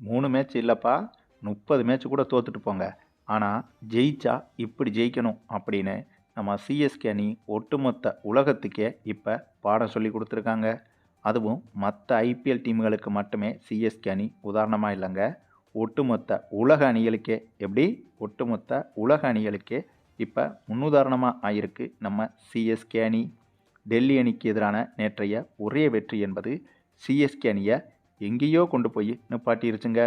3 match இல்லைப்பா, 30 match கூட தோத்துட்டு போங்க. ஆனால் ஜெயிச்சா இப்படி ஜெயிக்கணும் அப்படின்னு நம்ம சிஎஸ்கே அணி ஒட்டுமொத்த உலகத்துக்கே இப்போ பாடம் சொல்லி கொடுத்துருக்காங்க. அதுவும் மற்ற ஐபிஎல் டீம்களுக்கு மட்டுமே சிஎஸ்கே அணி உதாரணமாக இல்லைங்க. ஒட்டுமொத்த உலக அணிகளுக்கே ஒட்டுமொத்த உலக அணிகளுக்கே இப்போ முன்னுதாரணமாக ஆயிருக்கு நம்ம சிஎஸ்கே அணி. டெல்லி அணிக்கு எதிரான நேற்றைய ஒரே வெற்றி என்பது சிஎஸ்கே அணியை எங்கேயோ கொண்டு போய் நிப்பாட்டிருச்சுங்க.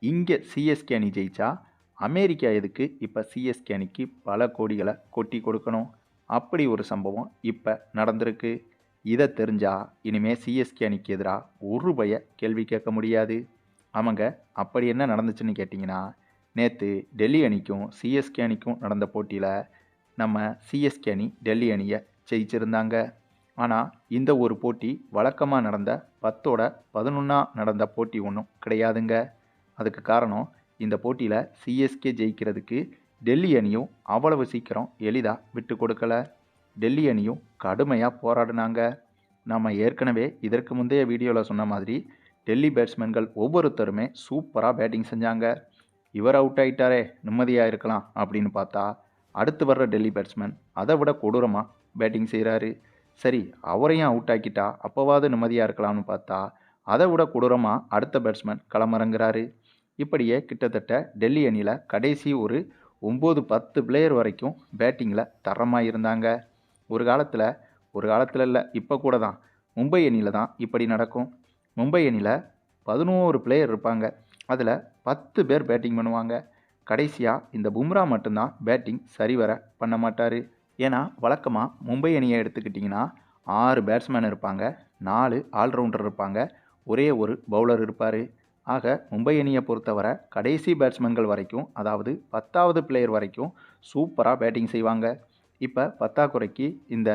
இங்கே சிஎஸ்கே அணி ஜெயிச்சா அமெரிக்கா எதுக்கு இப்போ சிஎஸ்கே அணிக்கு பல கோடிகளை கொட்டி கொடுக்கணும்? அப்படி ஒரு சம்பவம் இப்போ நடந்திருக்கு. இதை தெரிஞ்சால் இனிமேல் சிஎஸ்கே அணிக்கு எதிராக ஒரு பய கேள்வி கேட்க முடியாது. ஆமாங்க, அப்படி என்ன நடந்துச்சுன்னு கேட்டிங்கன்னா, நேற்று டெல்லி அணிக்கும் சிஎஸ்கே அணிக்கும் நடந்த போட்டியில் நம்ம சிஎஸ்கே அணி டெல்லி அணியை ஜெயிச்சிருந்தாங்க. ஆனால் இந்த ஒரு போட்டி வழக்கமாக நடந்த 10ஓட 11 நடந்த போட்டி ஒன்றும் கிடையாதுங்க. அதுக்கு காரணம், இந்த போட்டியில் சிஎஸ்கே ஜெயிக்கிறதுக்கு டெல்லி அணியும் அவ்வளவு சீக்கிரம் எளிதாக விட்டு கொடுக்கல. டெல்லி அணியும் கடுமையாக போராடினாங்க. நம்ம ஏற்கனவே இதற்கு முந்தைய வீடியோவில் சொன்ன மாதிரி டெல்லி பேட்ஸ்மேன்கள் ஒவ்வொருத்தருமே சூப்பராக பேட்டிங் செஞ்சாங்க. இவர் அவுட் ஆகிட்டாரே, நிம்மதியாக இருக்கலாம் அப்படின்னு பார்த்தா, அடுத்து வர்ற டெல்லி பேட்ஸ்மேன் அதை விட கொடூரமாக பேட்டிங் செய்கிறாரு. சரி, அவரையும் அவுட் ஆக்கிட்டா அப்போவாது நிம்மதியாக இருக்கலாம்னு பார்த்தா, அதை விட கொடூரமாக அடுத்த பேட்ஸ்மேன் களமிறங்குறாரு. இப்படியே கிட்டத்தட்ட டெல்லி அணியில் கடைசி ஒரு 9-10 பிளேயர் வரைக்கும் பேட்டிங்கில் தரமாக இருந்தாங்க. ஒரு காலத்தில் இல்லை, இப்போ கூட தான் மும்பை அணியில் தான் இப்படி நடக்கும். மும்பை அணியில் 11 பிளேயர் இருப்பாங்க. அதில் 10 பேர் பேட்டிங் பண்ணுவாங்க. கடைசியாக இந்த பும்ரா மட்டும்தான் பேட்டிங் சரிவர பண்ண மாட்டார். ஏன்னா வழக்கமாக மும்பை அணியை எடுத்துக்கிட்டிங்கன்னா 6 பேட்ஸ்மேன் இருப்பாங்க, 4 ஆல்ரவுண்டர் இருப்பாங்க, ஒரே ஒரு பவுலர் இருப்பார். ஆக மும்பை அணியை பொறுத்தவரை கடைசி பேட்ஸ்மேன்கள் வரைக்கும், அதாவது 10வது பிளேயர் வரைக்கும் சூப்பராக பேட்டிங் செய்வாங்க. இப்போ பத்தாக்குறைக்கு இந்த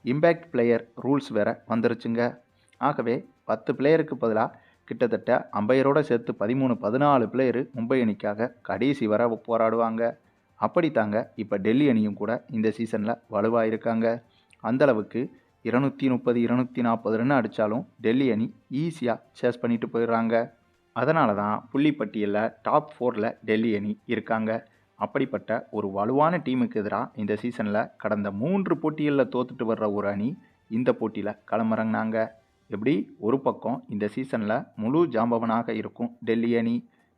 இம்பேக்ட் பிளேயர் ரூல்ஸ் வேறு வந்துருச்சுங்க. ஆகவே 10 பிளேயருக்கு பதிலாக கிட்டத்தட்ட அம்பையரோடு சேர்த்து 13-14 பிளேயரு மும்பை அணிக்காக கடைசி வர போராடுவாங்க. அப்படித்தாங்க இப்போ டெல்லி அணியும் கூட இந்த சீசனில் வலுவாக இருக்காங்க. அந்தளவுக்கு 230-240 ரன் அடித்தாலும் டெல்லி அணி ஈஸியாக சேஸ் பண்ணிட்டு போயிடுறாங்க. அதனால தான் புள்ளிப்பட்டியலில் டாப் 4ல் டெல்லி அணி இருக்காங்க. அப்படிப்பட்ட ஒரு வலுவான டீமுக்கு எதிராக இந்த சீசனில் கடந்த 3 போட்டிகளில் தோத்துட்டு வர்ற ஒரு அணி இந்த போட்டியில் களமிறங்கினாங்க. ஒரு பக்கம் இந்த சீசனில் முழு ஜாம்பவனாக இருக்கும் டெல்லி அணி,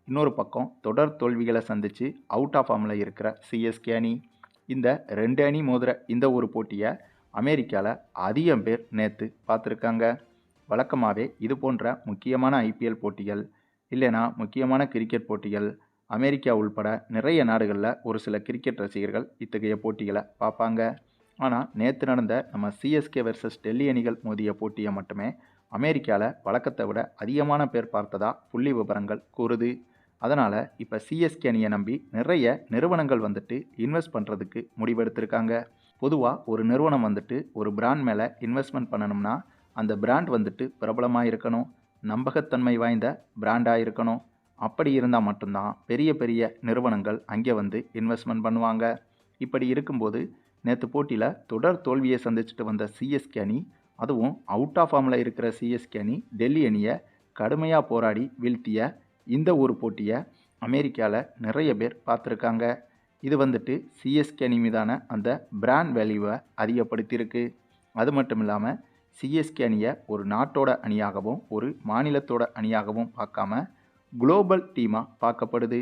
இன்னொரு பக்கம் தொடர் தோல்விகளை சந்தித்து அவுட் ஆஃப் ஃபார்மில் இருக்கிற சிஎஸ்கே அணி. இந்த 2 அணி மோதுற இந்த ஒரு போட்டியை அமெரிக்காவில் அதிகம் பேர் நேற்று பார்த்துருக்காங்க. வழக்கமாகவே இது போன்ற முக்கியமான ஐபிஎல் போட்டிகள் இல்லைனா முக்கியமான கிரிக்கெட் போட்டிகள் அமெரிக்கா உள்பட நிறைய நாடுகளில் ஒரு சில கிரிக்கெட் ரசிகர்கள் இத்தகைய போட்டிகளை பார்ப்பாங்க. ஆனால் நேற்று நடந்த நம்ம சிஎஸ்கே வெர்சஸ் டெல்லி அணிகள் மோதிய போட்டியை மட்டுமே அமெரிக்காவில் வழக்கத்தை விட அதிகமான பேர் பார்த்ததா புள்ளி விவரங்கள் கூறுது. அதனால் இப்போ சிஎஸ்கே அணியை நம்பி நிறைய நிறுவனங்கள் இன்வெஸ்ட் பண்ணுறதுக்கு முடிவெடுத்திருக்காங்க. பொதுவாக ஒரு நிறுவனம் ஒரு பிராண்ட் மேலே இன்வெஸ்ட்மெண்ட் பண்ணணும்னா அந்த பிராண்ட் பிரபலமாக இருக்கணும், நம்பகத்தன்மை வாய்ந்த பிராண்டாக இருக்கணும். அப்படி இருந்தால் மட்டும்தான் பெரிய பெரிய நிறுவனங்கள் அங்கே இன்வெஸ்ட்மெண்ட் பண்ணுவாங்க. இப்படி இருக்கும்போது நேற்று போட்டியில் தொடர் தோல்வியை சந்திச்சுட்டு வந்த சிஎஸ்கே அணி, அதுவும் அவுட் ஆஃப் ஃபார்மில் இருக்கிற சிஎஸ்கே அணி டெல்லி அணியை கடுமையாக போராடி வீழ்த்திய இந்த ஒரு போட்டியை அமெரிக்காவில் நிறைய பேர் பார்த்துருக்காங்க. இது சிஎஸ்கே அணி மீதான அந்த பிராண்ட் வேல்யூவை அதிகப்படுத்தியிருக்கு. அது மட்டும் இல்லாமல் சிஎஸ்கே அணியை ஒரு நாட்டோட அணியாகவும் ஒரு மாநிலத்தோட அணியாகவும் பார்க்காம குளோபல் டீமாக பார்க்கப்படுது.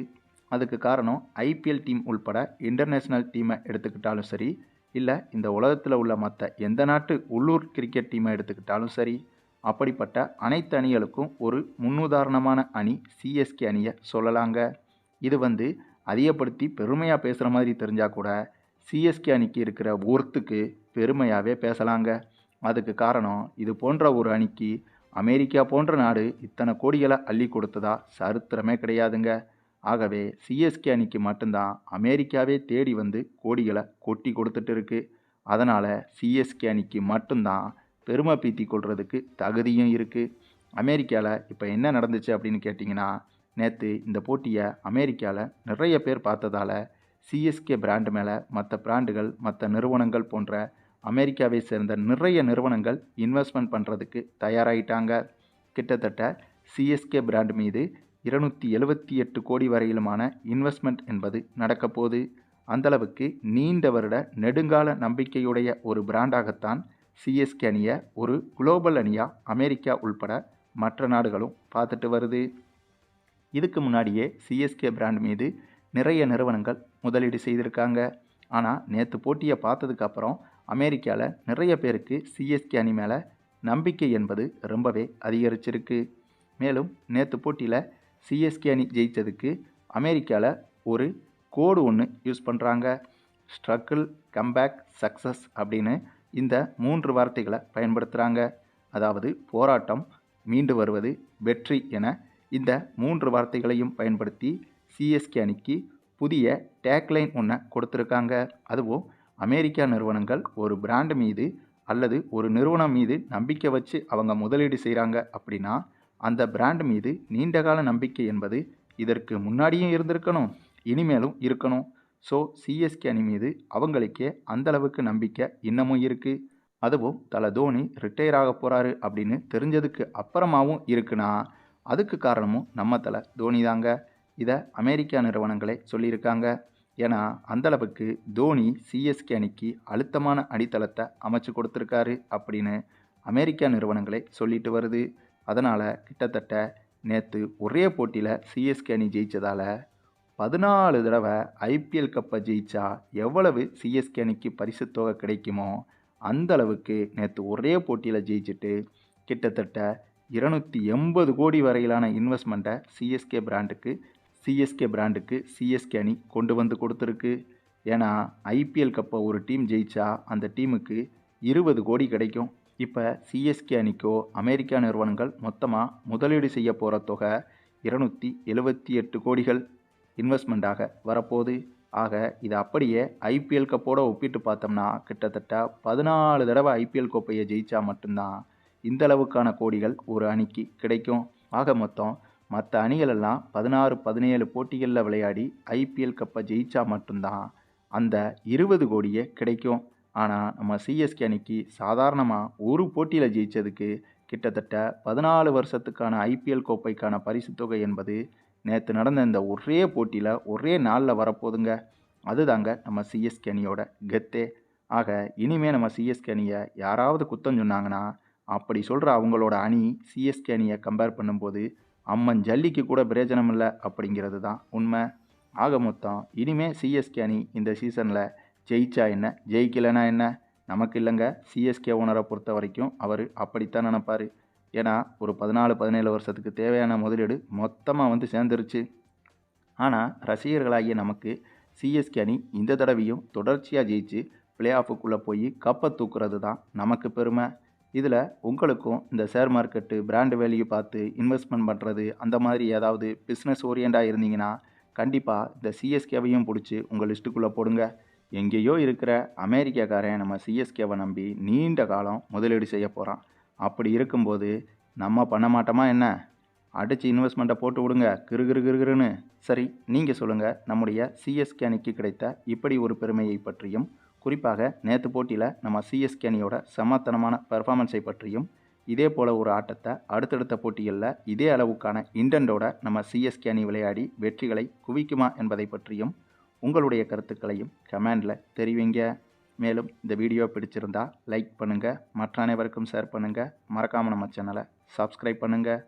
அதுக்கு காரணம் ஐபிஎல் டீம் உள்பட இன்டர்நேஷ்னல் டீமை எடுத்துக்கிட்டாலும் சரி, இல்லை இந்த உலகத்தில் உள்ள மற்ற எந்த நாட்டு உள்ளூர் கிரிக்கெட் டீமை எடுத்துக்கிட்டாலும் சரி, அப்படிப்பட்ட அனைத்து அணிகளுக்கும் ஒரு முன்னுதாரணமான அணி சிஎஸ்கே அணியை சொல்லலாங்க. இது அதிகப்படுத்தி பெருமையாக பேசுகிற மாதிரி தெரிஞ்சால் கூட சிஎஸ்கே அணிக்கு இருக்கிற ஒர்த்துக்கு பெருமையாகவே பேசலாங்க. அதுக்கு காரணம், இது போன்ற ஒரு அணிக்கு அமெரிக்கா போன்ற நாடு இத்தனை கோடிகளை அள்ளி கொடுத்ததா சரித்திரமே கிடையாதுங்க. ஆகவே சிஎஸ்கே அணிக்கு மட்டும்தான் அமெரிக்காவே தேடி கோடிகளை கொட்டி கொடுத்துட்டு இருக்கு. அதனால் சிஎஸ்கே அணிக்கு மட்டும்தான் பெருமை பீத்தி கொள்றதுக்கு தகுதியும் இருக்குது. அமெரிக்காவில் இப்போ என்ன நடந்துச்சு அப்படின்னு கேட்டிங்கன்னா, நேற்று இந்த போட்டியை அமெரிக்காவில் நிறைய பேர் பார்த்ததால் சிஎஸ்கே பிராண்டு மேலே மற்ற பிராண்டுகள் மற்ற நிறுவனங்கள் போன்ற அமெரிக்காவை சேர்ந்த நிறைய நிறுவனங்கள் இன்வெஸ்ட்மெண்ட் பண்ணுறதுக்கு தயாராகிட்டாங்க. கிட்டத்தட்ட சிஎஸ்கே பிராண்ட் மீது 278 கோடி வரையிலுமான இன்வெஸ்ட்மெண்ட் என்பது நடக்கப் போகுது. அந்தளவுக்கு நீண்ட வருட நெடுங்கால நம்பிக்கையுடைய ஒரு பிராண்டாகத்தான் சிஎஸ்கே அணியை ஒரு குளோபல் அணியாக அமெரிக்கா உள்பட மற்ற நாடுகளும் பார்த்துட்டு வருது. இதுக்கு முன்னாடியே சிஎஸ்கே பிராண்ட் மீது நிறைய நிறுவனங்கள் முதலீடு செய்திருக்காங்க. ஆனால் நேற்று போட்டியை பார்த்ததுக்கப்புறம் அமெரிக்காவில் நிறைய பேருக்கு சிஎஸ்கே அணி மேலே நம்பிக்கை என்பது ரொம்பவே அதிகரிச்சிருக்கு. மேலும் நேற்று போட்டியில் சிஎஸ்கே அணி ஜெயித்ததுக்கு அமெரிக்காவில் ஒரு கோடு ஒன்று யூஸ் பண்ணுறாங்க. ஸ்ட்ரகிள், கம்பேக், சக்ஸஸ் அப்படின்னு இந்த 3 வார்த்தைகளை பயன்படுத்துகிறாங்க. அதாவது போராட்டம், மீண்டு வருவது, வெற்றி என இந்த 3 வார்த்தைகளையும் பயன்படுத்தி சிஎஸ்கே அணிக்கு புதிய டேக்லைன் ஒன்று கொடுத்துருக்காங்க. அதுவும் அமெரிக்கா நிறுவனங்கள் ஒரு பிராண்டு மீது அல்லது ஒரு நிறுவனம் மீது நம்பிக்கை வச்சு அவங்க முதலீடு செய்கிறாங்க அப்படின்னா அந்த பிராண்டு மீது நீண்டகால நம்பிக்கை என்பது இதற்கு முன்னாடியும் இருந்திருக்கணும், இனிமேலும் இருக்கணும். ஸோ சிஎஸ்கே அணி மீது அவங்களுக்கே அந்தளவுக்கு நம்பிக்கை இன்னமும் இருக்குது. அதுவும் தல தோனி ரிட்டையர் ஆக போகிறாரு அப்படின்னு தெரிஞ்சதுக்கு அப்புறமாவும் இருக்குன்னா அதுக்கு காரணமும் நம்ம தல தோனி தாங்க. இதை அமெரிக்கா நிறுவனங்களே சொல்லியிருக்காங்க. ஏன்னா அந்தளவுக்கு தோனி சிஎஸ்கே அணிக்கு அழுத்தமான அடித்தளத்தை அமைச்சு கொடுத்துருக்காரு அப்படின்னு அமெரிக்கா நிறுவனங்களே சொல்லிட்டு வருது. அதனால் கிட்டத்தட்ட நேற்று ஒரே போட்டியில் சிஎஸ்கே அணி ஜெயித்ததால் 14 தடவை ஐபிஎல் கப்பை ஜெயிச்சா எவ்வளவு சிஎஸ்கே அணிக்கு பரிசு தொகை கிடைக்குமோ அந்தளவுக்கு நேற்று ஒரே போட்டியில் ஜெயிச்சுட்டு கிட்டத்தட்ட 280 கோடி வரையிலான இன்வெஸ்ட்மெண்ட்டை சிஎஸ்கே பிராண்டுக்கு சிஎஸ்கே அணி கொண்டு வந்து கொடுத்துருக்கு. ஏன்னா ஐபிஎல் கப்பை ஒரு டீம் ஜெயிச்சா அந்த டீமுக்கு 20 கோடி கிடைக்கும். இப்போ சிஎஸ்கே அணிக்கோ அமெரிக்கா நிறுவனங்கள் மொத்தமாக முதலீடு செய்ய போகிற தொகை 278 கோடிகள் இன்வெஸ்ட்மெண்ட்டாக வரப்போகுது. ஆக இது அப்படியே ஐபிஎல் கப்போடு ஒப்பிட்டு பார்த்தோம்னா கிட்டத்தட்ட 14 தடவை ஐபிஎல் கோப்பையை ஜெயிச்சா மட்டும்தான் இந்த அளவுக்கான கோடிகள் ஒரு அணிக்கு கிடைக்கும். ஆக மொத்தம் மற்ற அணிகளெல்லாம் 16-17 போட்டிகளில் விளையாடி ஐபிஎல் கப்பை ஜெயிச்சா மட்டும்தான் அந்த 20 கோடியே கிடைக்கும். ஆனால் நம்ம சிஎஸ்கே அணிக்கு சாதாரணமாக ஒரு போட்டியில் ஜெயித்ததுக்கு கிட்டத்தட்ட 14 வருஷத்துக்கான ஐபிஎல் கோப்பைக்கான பரிசு தொகை என்பது நேற்று நடந்த இந்த ஒரே போட்டியில் ஒரே நாளில் வரப்போதுங்க. அதுதாங்க நம்ம சிஎஸ்கே அணியோட கெத்தே. ஆக இனிமேல் நம்ம சிஎஸ்கே அணியை யாராவது குத்தம் சொன்னாங்கன்னா அப்படி சொல்கிற அவங்களோட அணி சிஎஸ்கே அணியை கம்பேர் பண்ணும்போது அம்மன் ஜல்லிக்கு கூட பிரயோஜனம் இல்லை அப்படிங்கிறது தான் உண்மை. ஆக மொத்தம் இனிமேல் சிஎஸ்கே அணி இந்த சீசனில் ஜெயிச்சா என்ன, ஜெயிக்கலைன்னா என்ன, நமக்கு இல்லைங்க. சிஎஸ்கே ஓனரை பொறுத்த வரைக்கும் அவர் அப்படித்தான் நினைப்பார். ஏன்னா ஒரு 14-17 வருஷத்துக்கு தேவையான முதலீடு மொத்தமாக வந்து சேர்ந்துருச்சு. ஆனால் ரசிகர்களாகிய நமக்கு சிஎஸ்கே அணி இந்த தடவையும் தொடர்ச்சியாக ஜெயிச்சு பிளே ஆஃபுக்குள்ளே போய் கப்பை தூக்குறது தான் நமக்கு பெருமை. இதில் உங்களுக்கும் இந்த ஷேர் மார்க்கெட்டு பிராண்டு வேல்யூ பார்த்து இன்வெஸ்ட்மெண்ட் பண்ணுறது அந்த மாதிரி ஏதாவது பிஸ்னஸ் ஓரியண்டாக இருந்தீங்கன்னா கண்டிப்பாக இந்த சிஎஸ்கேவையும் பிடிச்சி உங்கள் லிஸ்ட்டுக்குள்ளே போடுங்க. எங்கேயோ இருக்கிற அமெரிக்காக்காரன் நம்ம சிஎஸ்கேவை நம்பி நீண்ட காலம் முதலீடு செய்ய போகிறான். அப்படி இருக்கும்போது நம்ம பண்ண மாட்டோமா என்ன? அடித்து இன்வெஸ்ட்மெண்ட்டை போட்டு விடுங்க கிருகிருன்னு. சரி, நீங்கள் சொல்லுங்கள், நம்முடைய சிஎஸ்கே அணிக்கு கிடைத்த இப்படி ஒரு பெருமையை பற்றியும் குறிப்பாக நேற்று போட்டியில் நம்ம சிஎஸ்கே அணியோட சமத்தனமான பெர்ஃபார்மன்ஸை பற்றியும் இதே போல் ஒரு ஆட்டத்தை அடுத்தடுத்த போட்டிகளில் இதே அளவுக்கான இன்டென்டோட நம்ம சிஎஸ்கே அணி விளையாடி வெற்றிகளை குவிக்குமா என்பதை பற்றியும் உங்களுடைய கருத்துக்களையும் கமெண்டில் தெரிவிங்க. மேலும் இந்த வீடியோ பிடிச்சிருந்தா லைக் பண்ணுங்கள், மற்ற அனைவருக்கும் ஷேர் பண்ணுங்கள், மறக்காமல் நம்ம சேனலை சப்ஸ்கிரைப் பண்ணுங்கள்.